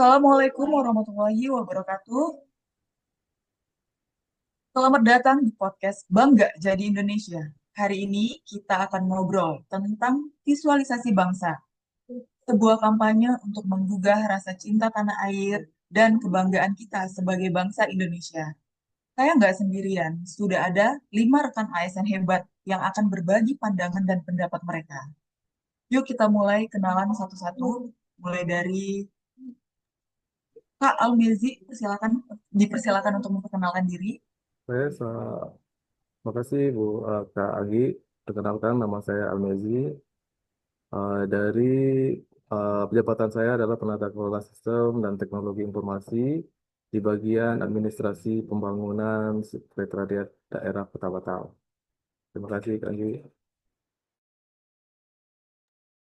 Assalamualaikum warahmatullahi wabarakatuh. Selamat datang di podcast Bangga Jadi Indonesia. Hari ini kita akan ngobrol tentang visualisasi bangsa, sebuah kampanye untuk menggugah rasa cinta tanah air dan kebanggaan kita sebagai bangsa Indonesia. Saya nggak sendirian, sudah ada 5 rekan ASN hebat yang akan berbagi pandangan dan pendapat mereka. Yuk kita mulai kenalan satu-satu, mulai dari Kak Almezi, dipersilakan untuk memperkenalkan diri. Terima kasih Bu Kak Agi. Perkenalkan nama saya Almezi. Dari Jabatan saya adalah penata kelola sistem dan teknologi informasi di bagian administrasi pembangunan Sekretariat Daerah Kota Batam. Terima kasih Kak Agi.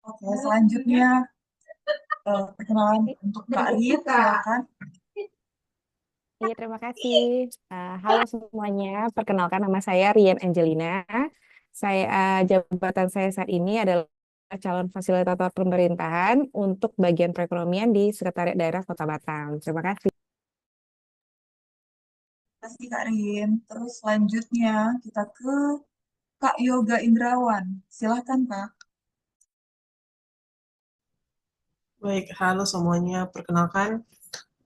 Oke, selanjutnya perkenalan untuk Kak Ria, silakan. Iya, terima kasih. Halo semuanya, perkenalkan nama saya Rian Angelina. Jabatan saya saat ini adalah calon fasilitator pemerintahan untuk bagian perekonomian di Sekretariat Daerah Kota Batam. Terima kasih. Terima kasih Kak Rin. Terus selanjutnya kita ke Kak Yoga Indrawan. Silahkan Kak. Baik, halo semuanya. Perkenalkan,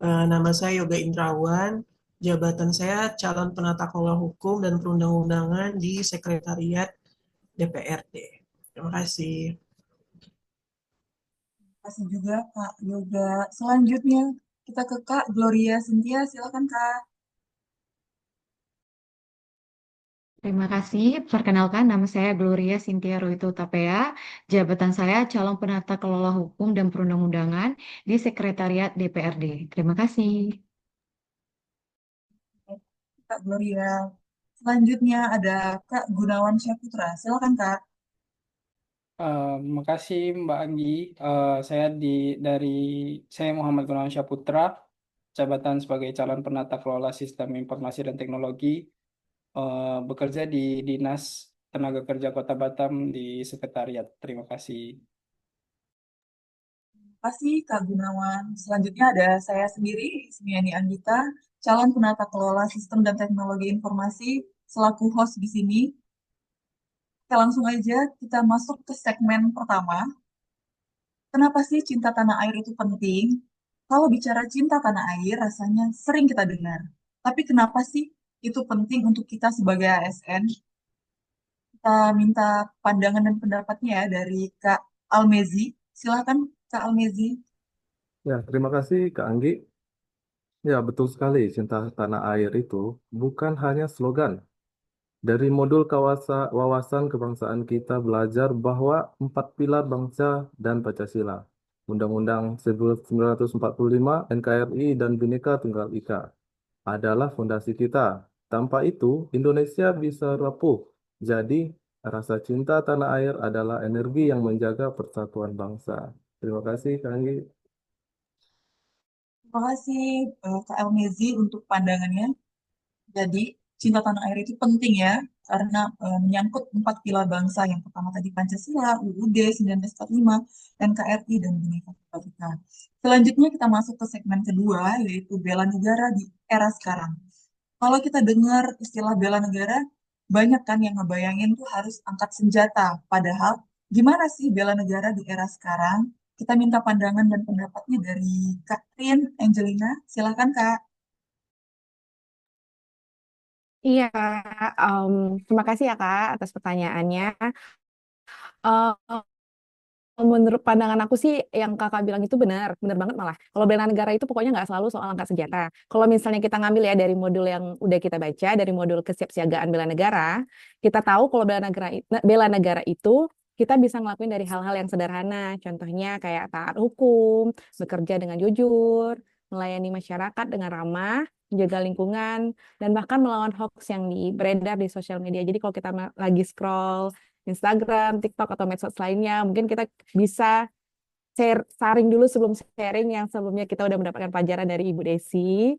nama saya Yoga Indrawan. Jabatan saya calon penata kelola hukum dan perundang-undangan di Sekretariat DPRD. Terima kasih. Terima kasih juga Kak Yoga. Selanjutnya kita ke Kak Gloria Cynthia. Silahkan Kak. Terima kasih. Perkenalkan, nama saya Gloria Cynthia Ruito Tapea. Jabatan saya calon penata kelola hukum dan perundang-undangan di Sekretariat DPRD. Terima kasih. Kak Gloria. Selanjutnya ada Kak Gunawan Syaputra. Silahkan Kak. Makasih Mbak Anggi. Saya dari saya Muhammad Gunawan Syahputra, jabatan sebagai calon penata kelola sistem informasi dan teknologi, bekerja di Dinas Tenaga Kerja Kota Batam di Sekretariat. Terima kasih. Terima kasih Kak Gunawan. Selanjutnya ada saya sendiri, Ismiani Anggita, calon penata kelola sistem dan teknologi informasi selaku host di sini. Kita langsung aja kita masuk ke segmen pertama. Kenapa sih cinta tanah air itu penting? Kalau bicara cinta tanah air, rasanya sering kita dengar. Tapi kenapa sih itu penting untuk kita sebagai ASN? Kita minta pandangan dan pendapatnya ya dari Kak Almezi. Silakan Kak Almezi. Ya, terima kasih Kak Anggi. Ya, betul sekali. Cinta tanah air itu bukan hanya slogan. Dari modul wawasan kebangsaan kita belajar bahwa 4 pilar bangsa dan Pancasila, Undang-Undang 1945, NKRI, dan Bhinneka Tunggal Ika adalah fondasi kita. Tanpa itu, Indonesia bisa rapuh. Jadi, rasa cinta tanah air adalah energi yang menjaga persatuan bangsa. Terima kasih, Kang Anggi. Terima kasih Kak Almezi untuk pandangannya. Jadi, cinta tanah air itu penting ya, karena menyangkut 4 pilar bangsa. Yang pertama tadi Pancasila, UUD 1945, NKRI, dan Bhinneka Tunggal Ika. Selanjutnya kita masuk ke segmen kedua, yaitu bela negara di era sekarang. Kalau kita dengar istilah bela negara, banyak kan yang ngebayangin tuh harus angkat senjata. Padahal, gimana sih bela negara di era sekarang? Kita minta pandangan dan pendapatnya dari Kak Rin, Angelina. Silakan Kak. Iya, terima kasih ya Kak atas pertanyaannya. Eh, Menurut pandangan aku sih yang kakak bilang itu benar, benar banget malah. Kalau bela negara itu pokoknya nggak selalu soal angkat senjata. Kalau misalnya kita ngambil ya dari modul yang udah kita baca, dari modul kesiapsiagaan bela negara, kita tahu kalau bela negara itu kita bisa ngelakuin dari hal-hal yang sederhana. Contohnya kayak taat hukum, bekerja dengan jujur, melayani masyarakat dengan ramah, menjaga lingkungan, dan bahkan melawan hoax yang beredar di sosial media. Jadi kalau kita lagi scroll Instagram, TikTok, atau medsos lainnya. Mungkin kita bisa saring dulu sebelum sharing yang sebelumnya kita udah mendapatkan pelajaran dari Ibu Desi.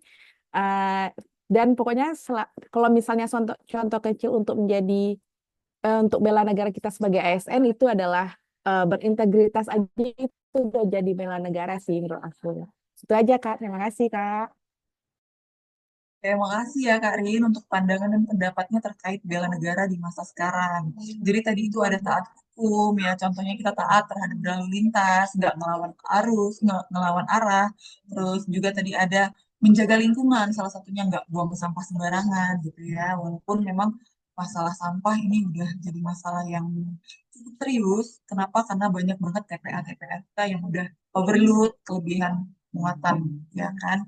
Eh, dan pokoknya kalau misalnya contoh kecil untuk untuk bela negara kita sebagai ASN itu adalah berintegritas aja itu udah jadi bela negara sih menurut aku. Itu aja Kak, terima kasih Kak. Terima kasih ya Kak Rin untuk pandangan dan pendapatnya terkait bela negara di masa sekarang. Jadi tadi itu ada taat hukum ya, contohnya kita taat terhadap lalu lintas, nggak ngelawan arus, nggak ngelawan arah. Terus juga tadi ada menjaga lingkungan, salah satunya nggak buang sampah sembarangan gitu ya. Walaupun memang masalah sampah ini udah jadi masalah yang cukup serius. Kenapa? Karena banyak banget TPA-TPA kita yang udah overload, kelebihan muatan, ya kan?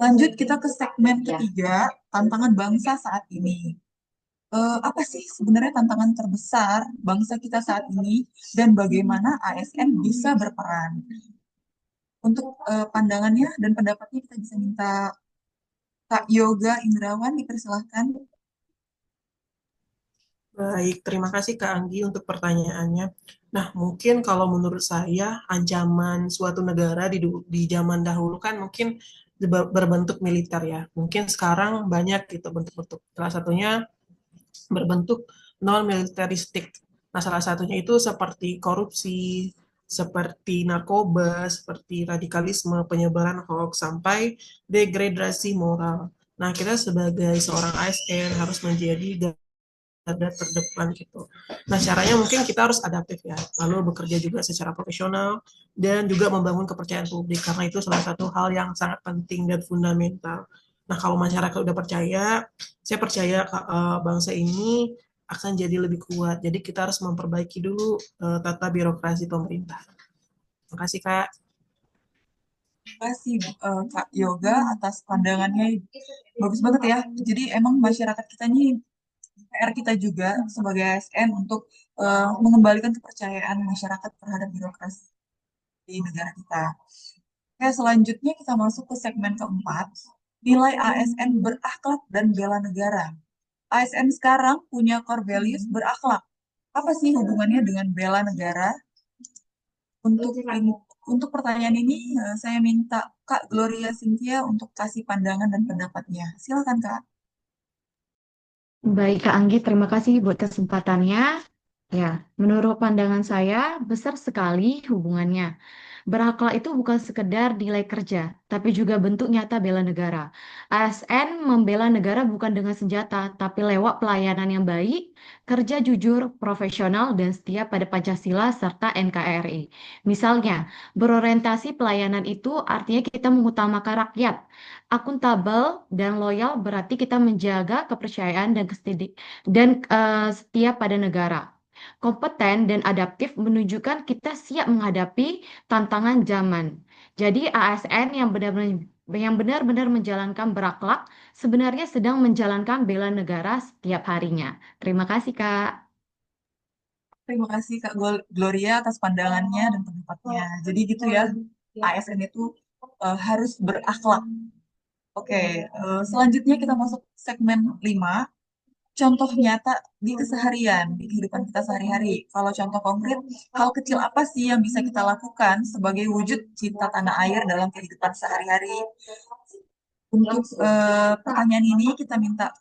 Lanjut kita ke segmen ketiga, tantangan bangsa saat ini. Apa sih sebenarnya tantangan terbesar bangsa kita saat ini dan bagaimana ASN bisa berperan? Untuk pandangannya dan pendapatnya kita bisa minta Kak Yoga Indrawan dipersilahkan. Baik, terima kasih Kak Anggi untuk pertanyaannya. Nah, mungkin kalau menurut saya ancaman suatu negara di zaman dahulu kan mungkin berbentuk militer ya. Mungkin sekarang banyak gitu bentuk-bentuk. Salah satunya berbentuk non militeristik. Nah, salah satunya itu seperti korupsi, seperti narkoba, seperti radikalisme, penyebaran hoax sampai degradasi moral. Nah, kita sebagai seorang ASN harus menjadi garda terdepan gitu. Nah, caranya mungkin kita harus adaptif ya, lalu bekerja juga secara profesional dan juga membangun kepercayaan publik karena itu salah satu hal yang sangat penting dan fundamental. Nah, kalau masyarakat udah percaya, saya percaya bangsa ini akan jadi lebih kuat. Jadi kita harus memperbaiki dulu tata birokrasi pemerintah. Terima kasih Kak. Terima kasih Kak Yoga atas pandangannya. Bagus banget ya. Jadi emang masyarakat kita ini PR kita juga sebagai ASN untuk mengembalikan kepercayaan masyarakat terhadap birokrasi di negara kita. Oke, selanjutnya kita masuk ke segmen keempat, nilai ASN berakhlak dan bela negara. ASN sekarang punya core values berakhlak. Apa sih hubungannya dengan bela negara? Untuk pertanyaan ini, saya minta Kak Gloria Cynthia untuk kasih pandangan dan pendapatnya. Silakan Kak. Baik, Kak Anggi, terima kasih buat kesempatannya. Ya, menurut pandangan saya, besar sekali hubungannya. Berakhlak itu bukan sekedar nilai kerja, tapi juga bentuk nyata bela negara. ASN membela negara bukan dengan senjata, tapi lewat pelayanan yang baik, kerja jujur, profesional, dan setia pada Pancasila serta NKRI. Misalnya, berorientasi pelayanan itu artinya kita mengutamakan rakyat. Akuntabel dan loyal berarti kita menjaga kepercayaan dan setia pada negara. Kompeten dan adaptif menunjukkan kita siap menghadapi tantangan zaman. Jadi ASN yang benar-benar menjalankan berakhlak sebenarnya sedang menjalankan bela negara setiap harinya. Terima kasih, Kak. Terima kasih Kak Gloria atas pandangannya dan pendapatnya. Jadi gitu ya, ASN itu harus berakhlak. Oke, selanjutnya kita masuk segmen 5, contoh nyata di keseharian, di kehidupan kita sehari-hari. Kalau contoh konkret, hal kecil apa sih yang bisa kita lakukan sebagai wujud cinta tanah air dalam kehidupan sehari-hari? Untuk pertanyaan ini kita minta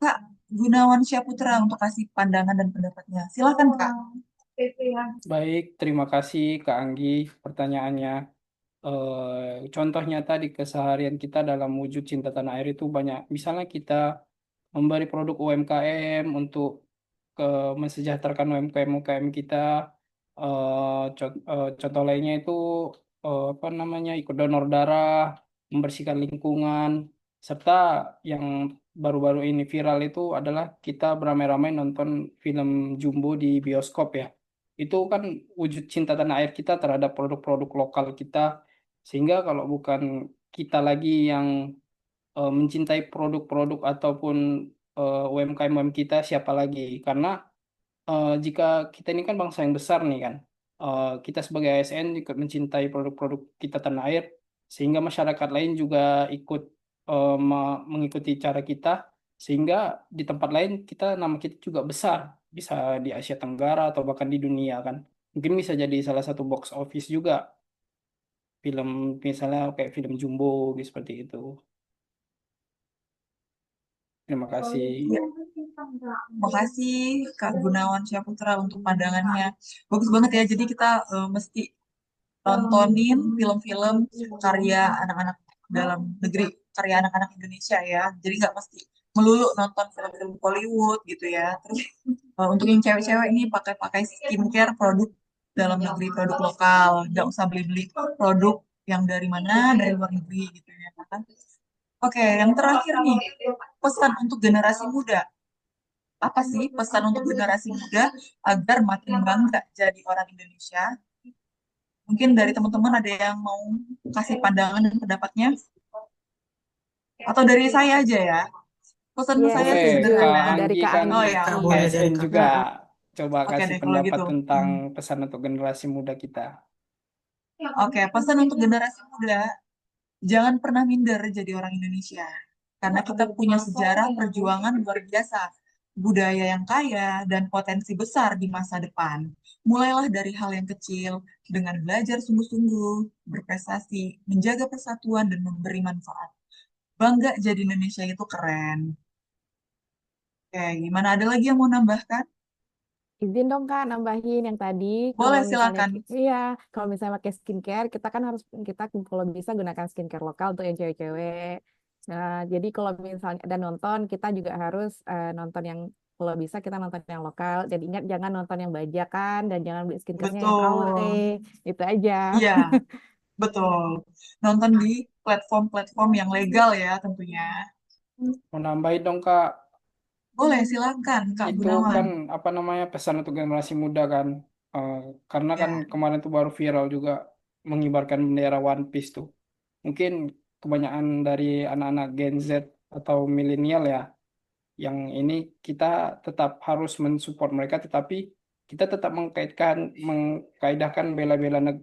Kak Gunawan Syaputra untuk kasih pandangan dan pendapatnya. Silakan Kak. Baik, terima kasih Kak Anggi pertanyaannya. Contoh nyata di keseharian kita dalam wujud cinta tanah air itu banyak. Misalnya kita memberi produk UMKM untuk mensejahterakan UMKM kita. Contoh lainnya itu apa namanya ikut donor darah, membersihkan lingkungan, serta yang baru-baru ini viral itu adalah kita beramai-ramai nonton film Jumbo di bioskop ya. Itu kan wujud cinta tanah air kita terhadap produk-produk lokal kita. Sehingga kalau bukan kita lagi yang mencintai produk-produk ataupun UMKM kita, siapa lagi? Karena jika kita ini kan bangsa yang besar nih kan, kita sebagai ASN ikut mencintai produk-produk kita tanah air, sehingga masyarakat lain juga ikut mengikuti cara kita, sehingga di tempat lain nama kita juga besar, bisa di Asia Tenggara atau bahkan di dunia kan. Mungkin bisa jadi salah satu box office juga film misalnya kayak film Jumbo gitu, seperti itu. Terima kasih. Ya, terima kasih Kak Gunawan Syaputra untuk pandangannya. Bagus banget ya. Jadi kita mesti nontonin film-film karya anak-anak dalam negeri, karya anak-anak Indonesia ya. Jadi nggak pasti melulu nonton film-film Hollywood gitu ya. Terus untuk yang cewek-cewek ini pakai skincare produk dalam negeri, produk lokal, nggak usah beli-beli produk yang dari mana, dari luar negeri gitu ya kan. Oke, yang terakhir nih, pesan untuk generasi muda. Apa sih pesan untuk generasi muda agar makin bangga jadi orang Indonesia? Mungkin dari teman-teman ada yang mau kasih pandangan dan pendapatnya? Atau dari saya aja ya? Pesan Iya, saya Boleh, sih setuju. Kak sederhana. Dari Anggi Kak kan Oh Anggi. ya, Kak, oke. boleh dari ASN Kak. juga. Heeh. Coba Oke kasih deh kalau pendapat gitu. tentang pesan untuk generasi muda kita. Oke, pesan untuk generasi muda, jangan pernah minder jadi orang Indonesia. Karena kita punya sejarah perjuangan luar biasa, budaya yang kaya, dan potensi besar di masa depan. Mulailah dari hal yang kecil, dengan belajar sungguh-sungguh, berprestasi, menjaga persatuan, dan memberi manfaat. Bangga jadi Indonesia itu keren. Oke, gimana? Ada lagi yang mau nambahkan? Izin dong Kak nambahin yang tadi Boleh, kalau misalnya silakan. iya kalau misalnya pakai skincare kita kalau bisa gunakan skincare lokal untuk yang cewek-cewek. Nah, jadi kalau misalnya ada nonton kita juga harus nonton yang kalau bisa kita nonton yang lokal. Jadi ingat jangan nonton yang bajakan dan jangan beli skincare-nya yang KW. Betul. Itu aja. Iya, betul. Nonton di platform-platform yang legal ya tentunya. Mau nambahin dong, Kak. Boleh, silakan Kak Itu Gunawan. kan apa namanya pesan untuk generasi muda kan. Eh, karena kan Ya, kemarin tuh baru viral juga mengibarkan bendera One Piece tuh. Mungkin kebanyakan dari anak-anak Gen Z atau milenial ya, yang ini kita tetap harus mensupport mereka, tetapi kita tetap mengkaidahkan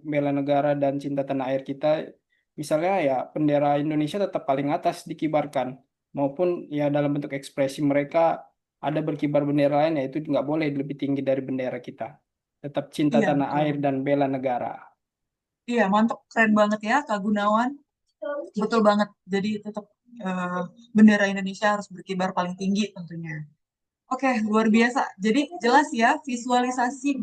bela negara dan cinta tanah air kita. Misalnya ya bendera Indonesia tetap paling atas dikibarkan, maupun ya dalam bentuk ekspresi mereka ada berkibar bendera lain, yaitu nggak boleh lebih tinggi dari bendera kita. Tetap cinta iya tanah betul. air dan bela negara. Iya, mantap, keren banget ya Kak Gunawan. Betul banget. Jadi tetap eh, bendera Indonesia harus berkibar paling tinggi tentunya. Oke, luar biasa. Jadi jelas ya, visualisasi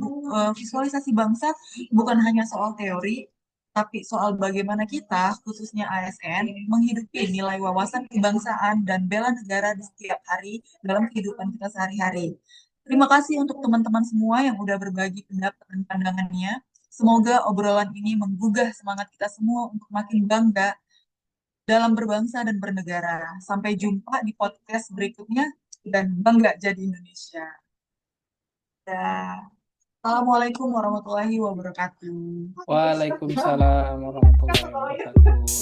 bangsa bukan hanya soal teori, tapi soal bagaimana kita, khususnya ASN, menghidupi nilai wawasan kebangsaan dan bela negara di setiap hari dalam kehidupan kita sehari-hari. Terima kasih untuk teman-teman semua yang udah berbagi pendapat dan pandangannya. Semoga obrolan ini menggugah semangat kita semua untuk makin bangga dalam berbangsa dan bernegara. Sampai jumpa di podcast berikutnya dan bangga jadi Indonesia. Ya. Assalamualaikum warahmatullahi wabarakatuh. Waalaikumsalam warahmatullahi wabarakatuh.